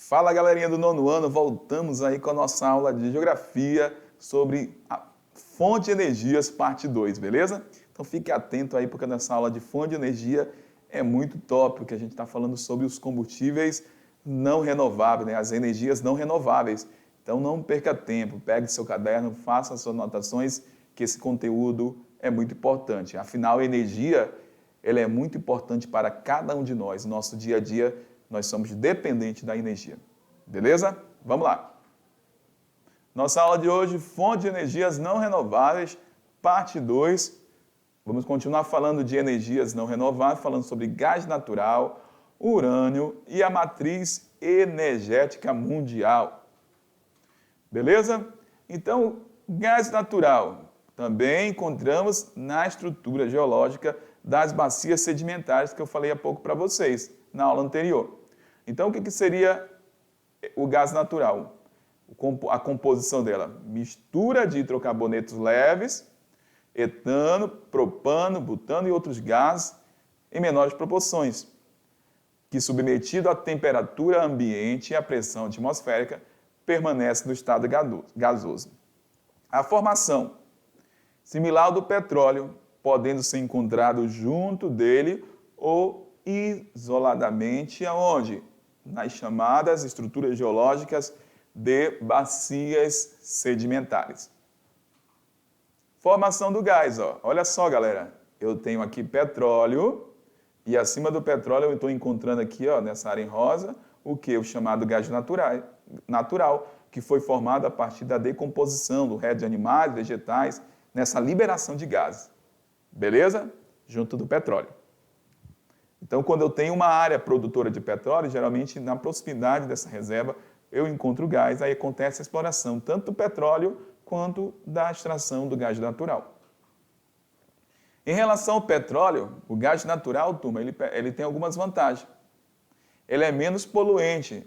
Fala galerinha do nono ano, voltamos aí com a nossa aula de geografia sobre a fonte de energias, parte 2, beleza? Então fique atento aí porque nessa aula de fonte de energia é muito top, porque a gente está falando sobre os combustíveis não renováveis, né? As energias não renováveis. Então não perca tempo, pegue seu caderno, faça suas anotações, que esse conteúdo é muito importante. Afinal, a energia ela é muito importante para cada um de nós. No nosso dia a dia, nós somos dependentes da energia. Beleza? Vamos lá. Nossa aula de hoje, fonte de energias não renováveis, parte 2. Vamos continuar falando de energias não renováveis, falando sobre gás natural, urânio e a matriz energética mundial. Beleza? Então, gás natural também encontramos na estrutura geológica das bacias sedimentares que eu falei há pouco para vocês, na aula anterior. Então, o que seria o gás natural? A composição dela, mistura de hidrocarbonetos leves, etano, propano, butano e outros gases em menores proporções, que submetido à temperatura ambiente e à pressão atmosférica, permanece no estado gasoso. A formação, similar ao do petróleo, podendo ser encontrado junto dele ou isoladamente aonde? Nas chamadas estruturas geológicas de bacias sedimentares. Formação do gás, ó. Olha só, galera. Eu tenho aqui petróleo e acima do petróleo eu estou encontrando aqui, ó, nessa área em rosa, o que? O chamado gás natural, que foi formado a partir da decomposição do resto de animais, vegetais, nessa liberação de gases. Beleza? Junto do petróleo. Então, quando eu tenho uma área produtora de petróleo, geralmente na proximidade dessa reserva, eu encontro gás, aí acontece a exploração tanto do petróleo quanto da extração do gás natural. Em relação ao petróleo, o gás natural, turma, ele tem algumas vantagens. Ele é menos poluente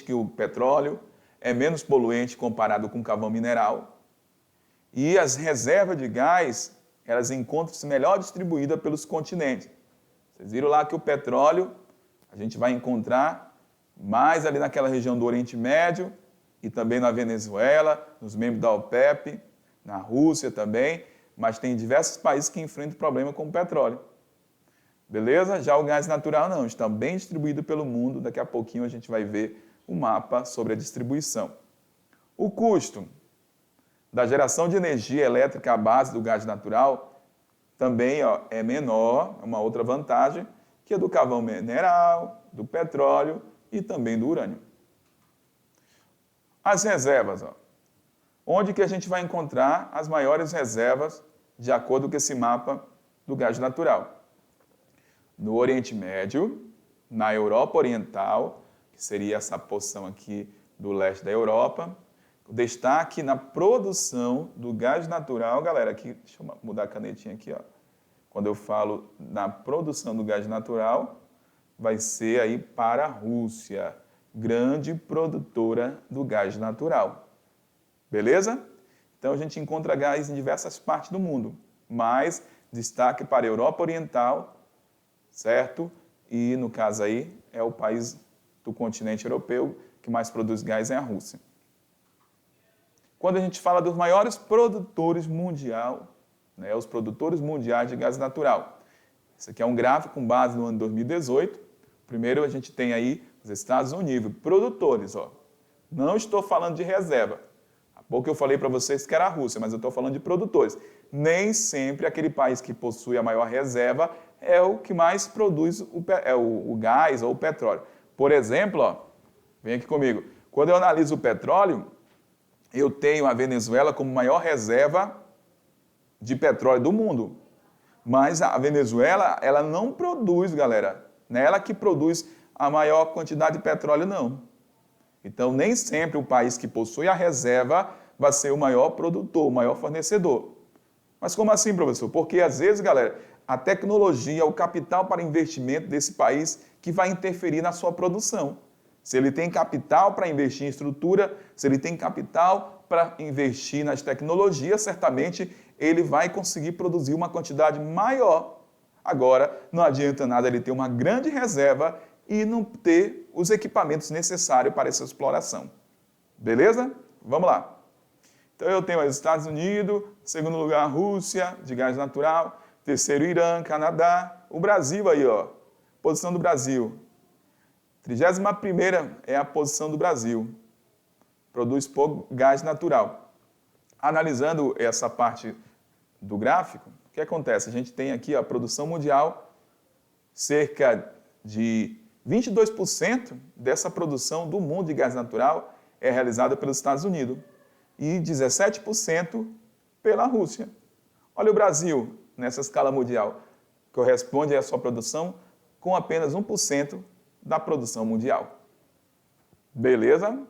que o petróleo, é menos poluente comparado com o carvão mineral. E as reservas de gás, elas encontram-se melhor distribuídas pelos continentes. Vocês viram lá que o petróleo, a gente vai encontrar mais ali naquela região do Oriente Médio e também na Venezuela, nos membros da OPEP, na Rússia também, mas tem diversos países que enfrentam problema com o petróleo. Beleza? Já o gás natural não, está bem distribuído pelo mundo, daqui a pouquinho a gente vai ver um mapa sobre a distribuição. O custo da geração de energia elétrica à base do gás natural também, ó, é menor, é uma outra vantagem, que a do carvão mineral, do petróleo e também do urânio. As reservas, ó. Onde que a gente vai encontrar as maiores reservas de acordo com esse mapa do gás natural? No Oriente Médio, na Europa Oriental, que seria essa porção aqui do leste da Europa. O destaque na produção do gás natural, galera, aqui, deixa eu mudar a canetinha aqui, ó. Quando eu falo na produção do gás natural, vai ser aí para a Rússia, grande produtora do gás natural. Beleza? Então a gente encontra gás em diversas partes do mundo, mas destaque para a Europa Oriental, certo? E no caso aí é o país do continente europeu que mais produz gás é a Rússia. Quando a gente fala dos maiores produtores mundial, né, os produtores mundiais de gás natural. Esse aqui é um gráfico com base no ano 2018. Primeiro a gente tem aí os Estados Unidos, produtores, ó. Não estou falando de reserva. Há pouco eu falei para vocês que era a Rússia, mas eu estou falando de produtores. Nem sempre aquele país que possui a maior reserva é o que mais produz o gás ou o petróleo. Por exemplo, ó, vem aqui comigo. Quando eu analiso o petróleo, eu tenho a Venezuela como maior reserva de petróleo do mundo. Mas a Venezuela, ela não produz, galera. Não é ela que produz a maior quantidade de petróleo, não. Então, nem sempre o país que possui a reserva vai ser o maior produtor, o maior fornecedor. Mas como assim, professor? Porque, às vezes, galera, a tecnologia, o capital para investimento desse país que vai interferir na sua produção. Se ele tem capital para investir em estrutura, se ele tem capital para investir nas tecnologias, certamente ele vai conseguir produzir uma quantidade maior. Agora, não adianta nada ele ter uma grande reserva e não ter os equipamentos necessários para essa exploração. Beleza? Vamos lá. Então eu tenho os Estados Unidos, segundo lugar a Rússia, de gás natural, terceiro Irã, Canadá, o Brasil aí, ó, posição do Brasil. 31ª é a posição do Brasil, produz pouco gás natural. Analisando essa parte do gráfico, o que acontece? A gente tem aqui a produção mundial, cerca de 22% dessa produção do mundo de gás natural é realizada pelos Estados Unidos e 17% pela Rússia. Olha o Brasil, nessa escala mundial, corresponde à sua produção com apenas 1% da produção mundial. Beleza?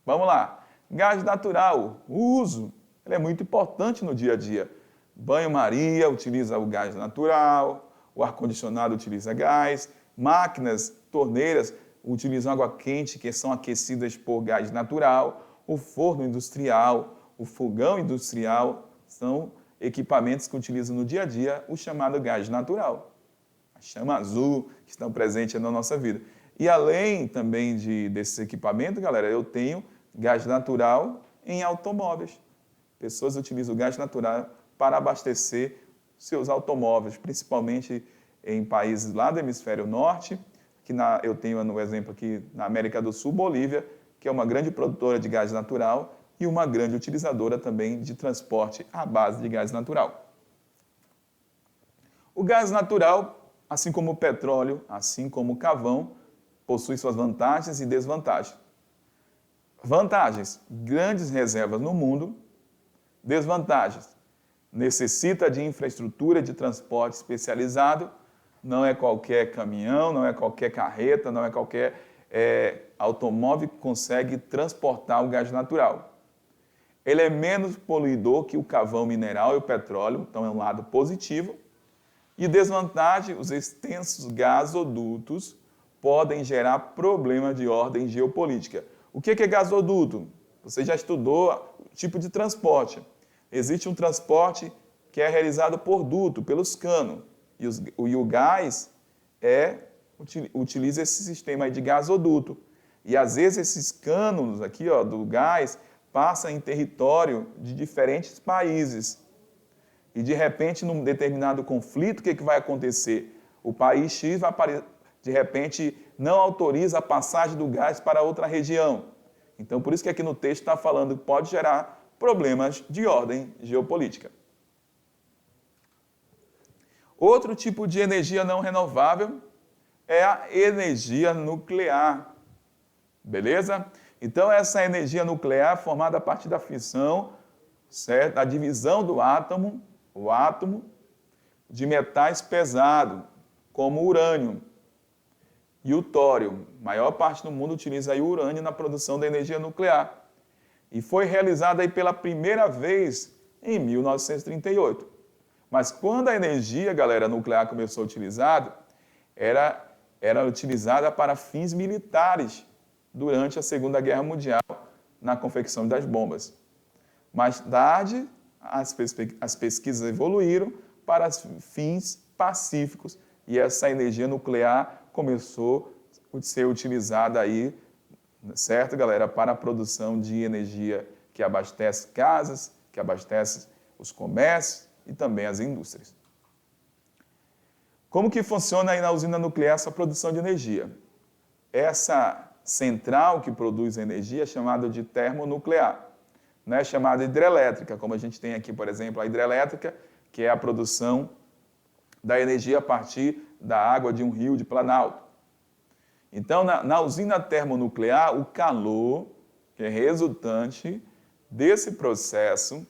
Vamos lá. Gás natural, o uso, ele é muito importante no dia a dia. Banho-maria utiliza o gás natural, o ar-condicionado utiliza gás, máquinas, torneiras utilizam água quente, que são aquecidas por gás natural, o forno industrial, o fogão industrial, são equipamentos que utilizam no dia a dia o chamado gás natural. A chama azul que estão presentes na nossa vida. E além também desses equipamentos, galera, eu tenho gás natural em automóveis. Pessoas utilizam o gás natural para abastecer seus automóveis, principalmente em países lá do hemisfério norte, que eu tenho no exemplo aqui na América do Sul, Bolívia, que é uma grande produtora de gás natural e uma grande utilizadora também de transporte à base de gás natural. O gás natural, assim como o petróleo, assim como o carvão, possui suas vantagens e desvantagens. Vantagens: grandes reservas no mundo. Desvantagens: necessita de infraestrutura de transporte especializado, não é qualquer caminhão, não é qualquer carreta, não é qualquer automóvel que consegue transportar o gás natural. Ele é menos poluidor que o carvão mineral e o petróleo, então é um lado positivo. E desvantagem: os extensos gasodutos podem gerar problemas de ordem geopolítica. O que é gasoduto? Você já estudou o tipo de transporte. Existe um transporte que é realizado por duto, pelos canos. E o gás utiliza esse sistema aí de gasoduto. E às vezes esses canos aqui, ó, do gás passam em território de diferentes países. E de repente, num determinado conflito, o que vai acontecer? O país X vai, de repente, não autoriza a passagem do gás para outra região. Então, por isso que aqui no texto está falando que pode gerar problemas de ordem geopolítica. Outro tipo de energia não renovável é a energia nuclear. Beleza? Então, essa energia nuclear é formada a partir da fissão, certo? Da divisão do átomo, o átomo, de metais pesados, como o urânio e o tório. A maior parte do mundo utiliza aí o urânio na produção da energia nuclear. E foi realizada aí pela primeira vez em 1938. Mas quando a energia, galera, nuclear começou a ser utilizada, era utilizada para fins militares durante a Segunda Guerra Mundial, na confecção das bombas. Mais tarde, as pesquisas evoluíram para fins pacíficos e essa energia nuclear começou a ser utilizada aí, certo, galera, para a produção de energia que abastece casas, que abastece os comércios e também as indústrias. Como que funciona aí na usina nuclear essa produção de energia? Essa central que produz energia é chamada de termonuclear, não é chamada hidrelétrica, como a gente tem aqui, por exemplo, a hidrelétrica, que é a produção da energia a partir da água de um rio de Planalto. Então, na usina termonuclear, o calor que é resultante desse processo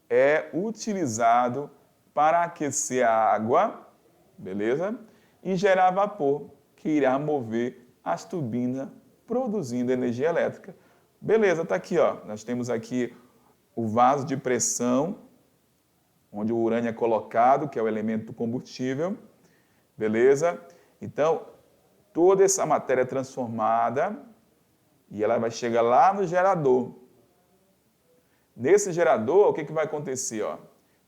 é utilizado para aquecer a água, beleza? E gerar vapor, que irá mover as turbinas produzindo energia elétrica. Beleza, está aqui, ó. Nós temos aqui o vaso de pressão, onde o urânio é colocado, que é o elemento do combustível. Beleza? Então, toda essa matéria é transformada e ela vai chegar lá no gerador. Nesse gerador, o que vai acontecer? Ó?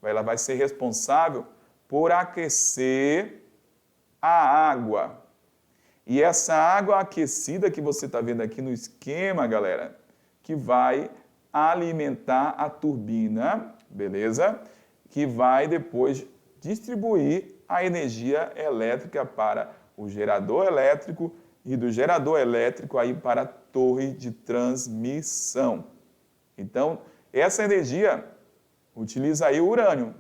Ela vai ser responsável por aquecer a água. E essa água aquecida que você está vendo aqui no esquema, galera, que vai alimentar a turbina, beleza? Que vai depois distribuir a energia elétrica para o gerador elétrico e do gerador elétrico aí para a torre de transmissão. Então, essa energia utiliza aí o urânio,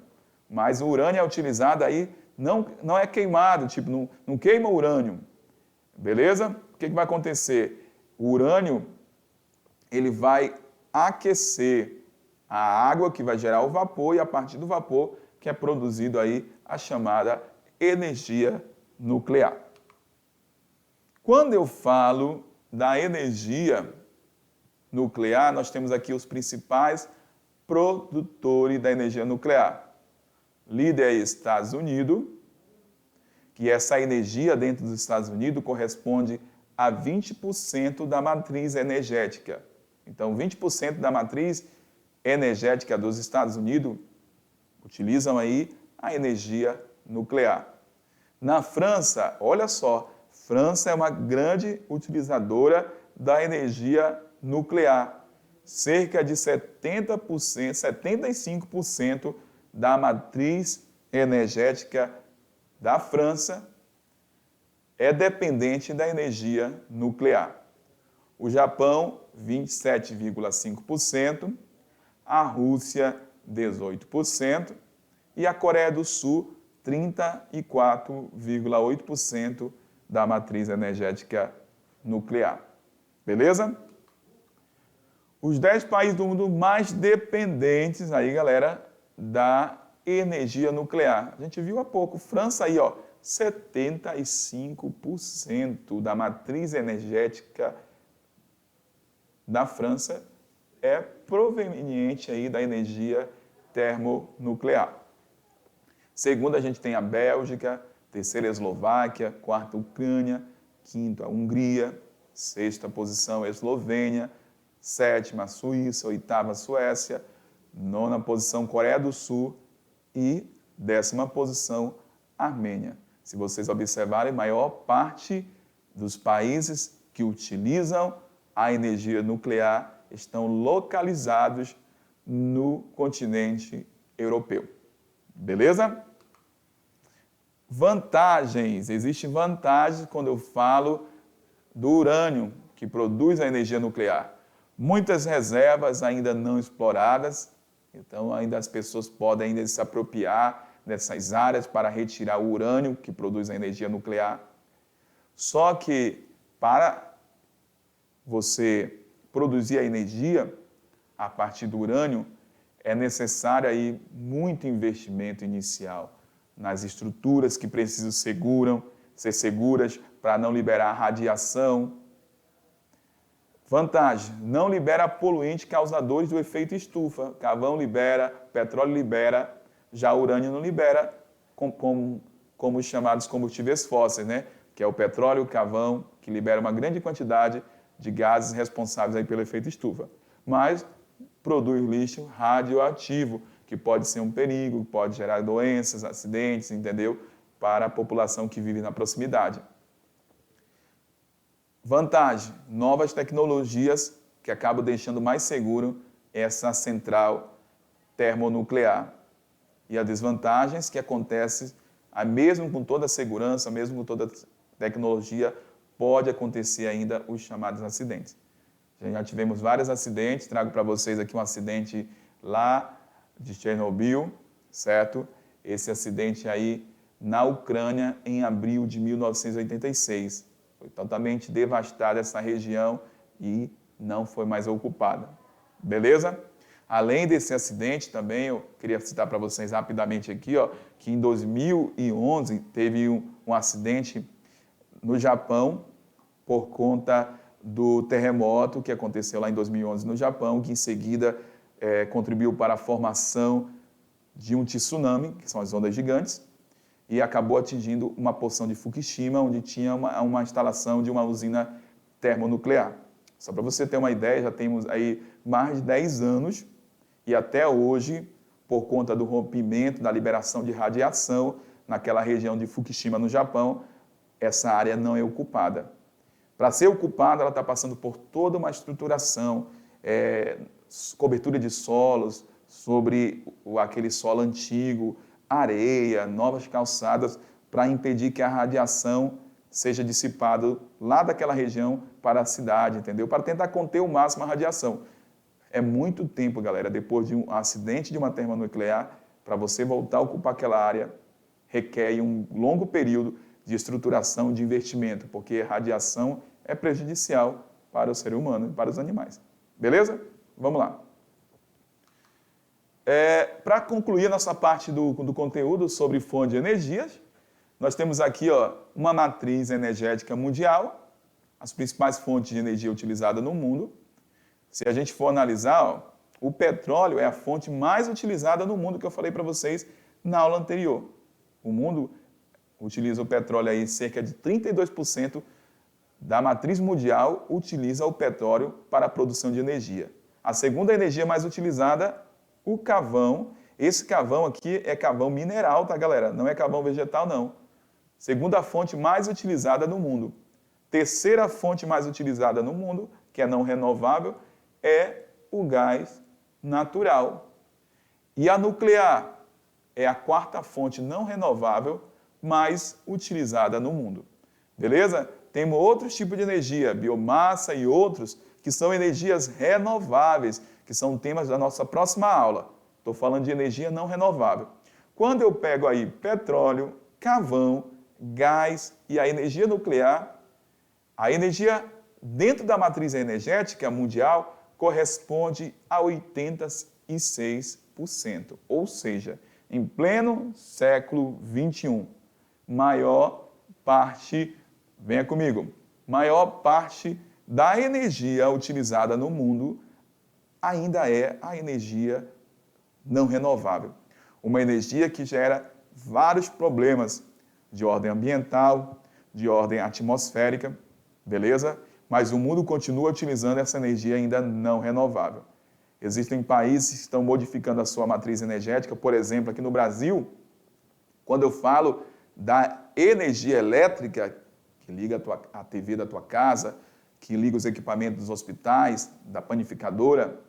mas o urânio é utilizado aí, não é queimado, tipo, não queima o urânio, beleza? O que vai acontecer? O urânio, ele vai aquecer a água que vai gerar o vapor e a partir do vapor que é produzido aí a chamada energia nuclear. Quando eu falo da energia nuclear, nós temos aqui os principais produtores da energia nuclear. Líder é Estados Unidos, que essa energia dentro dos Estados Unidos corresponde a 20% da matriz energética. Então, 20% da matriz energética dos Estados Unidos utilizam aí a energia nuclear. Na França, olha só, França é uma grande utilizadora da energia nuclear. Cerca de 70%, 75% da matriz energética da França é dependente da energia nuclear. O Japão, 27,5%, a Rússia, 18%, e a Coreia do Sul, 34,8% da matriz energética nuclear. Beleza? Os 10 países do mundo mais dependentes aí, galera, da energia nuclear. A gente viu há pouco, França aí, ó, 75% da matriz energética da França é proveniente aí da energia termonuclear. Segundo, a gente tem a Bélgica, terceira a Eslováquia, quarta a Ucrânia, quinta a Hungria, sexta posição a Eslovênia, sétima a Suíça, oitava a Suécia, nona posição Coreia do Sul e décima posição Armênia. Se vocês observarem, a maior parte dos países que utilizam a energia nuclear estão localizados no continente europeu. Beleza? Vantagens. Existem vantagens quando eu falo do urânio, que produz a energia nuclear. Muitas reservas ainda não exploradas, então ainda as pessoas podem ainda se apropriar dessas áreas para retirar o urânio que produz a energia nuclear. Só que para você produzir a energia a partir do urânio, é necessário aí muito investimento inicial nas estruturas que precisam ser seguras para não liberar radiação. Vantagem, não libera poluentes causadores do efeito estufa. Carvão libera, petróleo libera, já o urânio não libera, como os chamados combustíveis fósseis, né? Que é o petróleo e o carvão, que libera uma grande quantidade de gases responsáveis aí pelo efeito estufa. Mas produz lixo radioativo, que pode ser um perigo, pode gerar doenças, acidentes, entendeu? Para a população que vive na proximidade. Vantagem, novas tecnologias que acabam deixando mais seguro essa central termonuclear. E as desvantagens que acontecem, mesmo com toda a segurança, mesmo com toda a tecnologia, pode acontecer ainda os chamados acidentes. Já tivemos vários acidentes, trago para vocês aqui um acidente lá de Chernobyl, certo? Esse acidente aí na Ucrânia em abril de 1986. Foi totalmente devastada essa região e não foi mais ocupada. Beleza? Além desse acidente também, eu queria citar para vocês rapidamente aqui, ó, que em 2011 teve um acidente no Japão por conta do terremoto que aconteceu lá em 2011 no Japão, que em seguida contribuiu para a formação de um tsunami, que são as ondas gigantes, e acabou atingindo uma porção de Fukushima, onde tinha uma instalação de uma usina termonuclear. Só para você ter uma ideia, já temos aí mais de 10 anos, e até hoje, por conta do rompimento, da liberação de radiação naquela região de Fukushima, no Japão, essa área não é ocupada. Para ser ocupada, ela está passando por toda uma estruturação, cobertura de solos, sobre aquele solo antigo, areia, novas calçadas, para impedir que a radiação seja dissipada lá daquela região para a cidade, entendeu? Para tentar conter o máximo a radiação. É muito tempo, galera, depois de um acidente de uma termonuclear, para você voltar a ocupar aquela área, requer um longo período de estruturação, de investimento, porque a radiação é prejudicial para o ser humano e para os animais. Beleza? Vamos lá. Para concluir a nossa parte do conteúdo sobre fonte de energias, nós temos aqui uma matriz energética mundial, as principais fontes de energia utilizadas no mundo. Se a gente for analisar, o petróleo é a fonte mais utilizada no mundo, que eu falei para vocês na aula anterior. O mundo utiliza o petróleo aí, cerca de 32% da matriz mundial utiliza o petróleo para a produção de energia. A segunda energia mais utilizada, o carvão. Esse carvão aqui é carvão mineral, tá, galera? Não é carvão vegetal, não. Segunda fonte mais utilizada no mundo. Terceira fonte mais utilizada no mundo, que é não renovável, é o gás natural. E a nuclear é a quarta fonte não renovável mais utilizada no mundo. Beleza? Temos outros tipos de energia, biomassa e outros, que são energias renováveis, que são temas da nossa próxima aula. Estou falando de energia não renovável. Quando eu pego aí petróleo, carvão, gás e a energia nuclear, a energia dentro da matriz energética mundial corresponde a 86%. Ou seja, em pleno século XXI, maior parte, venha comigo, maior parte da energia utilizada no mundo ainda é a energia não renovável. Uma energia que gera vários problemas de ordem ambiental, de ordem atmosférica, beleza? Mas o mundo continua utilizando essa energia ainda não renovável. Existem países que estão modificando a sua matriz energética, por exemplo, aqui no Brasil, quando eu falo da energia elétrica, que liga a TV da tua casa, que liga os equipamentos dos hospitais, da panificadora,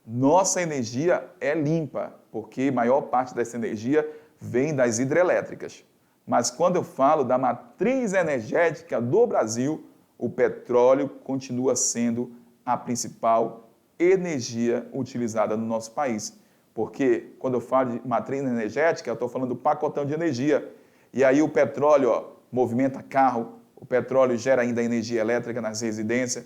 nossa energia é limpa, porque a maior parte dessa energia vem das hidrelétricas. Mas quando eu falo da matriz energética do Brasil, o petróleo continua sendo a principal energia utilizada no nosso país. Porque quando eu falo de matriz energética, eu estou falando do pacotão de energia. E aí o petróleo movimenta carro, o petróleo gera ainda energia elétrica nas residências,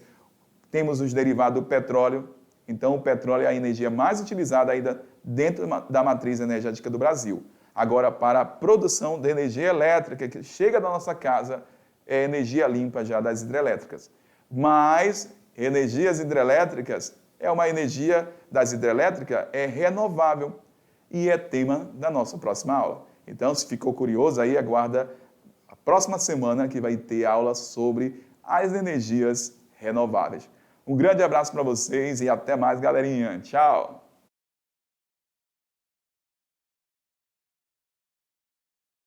temos os derivados do petróleo. Então o petróleo é a energia mais utilizada ainda dentro da matriz energética do Brasil. Agora, para a produção de energia elétrica que chega da nossa casa, é energia limpa já das hidrelétricas. Mas energias hidrelétricas, uma energia das hidrelétricas é renovável e é tema da nossa próxima aula. Então, se ficou curioso aí, aguarda a próxima semana que vai ter aula sobre as energias renováveis. Um grande abraço para vocês e até mais, galerinha. Tchau!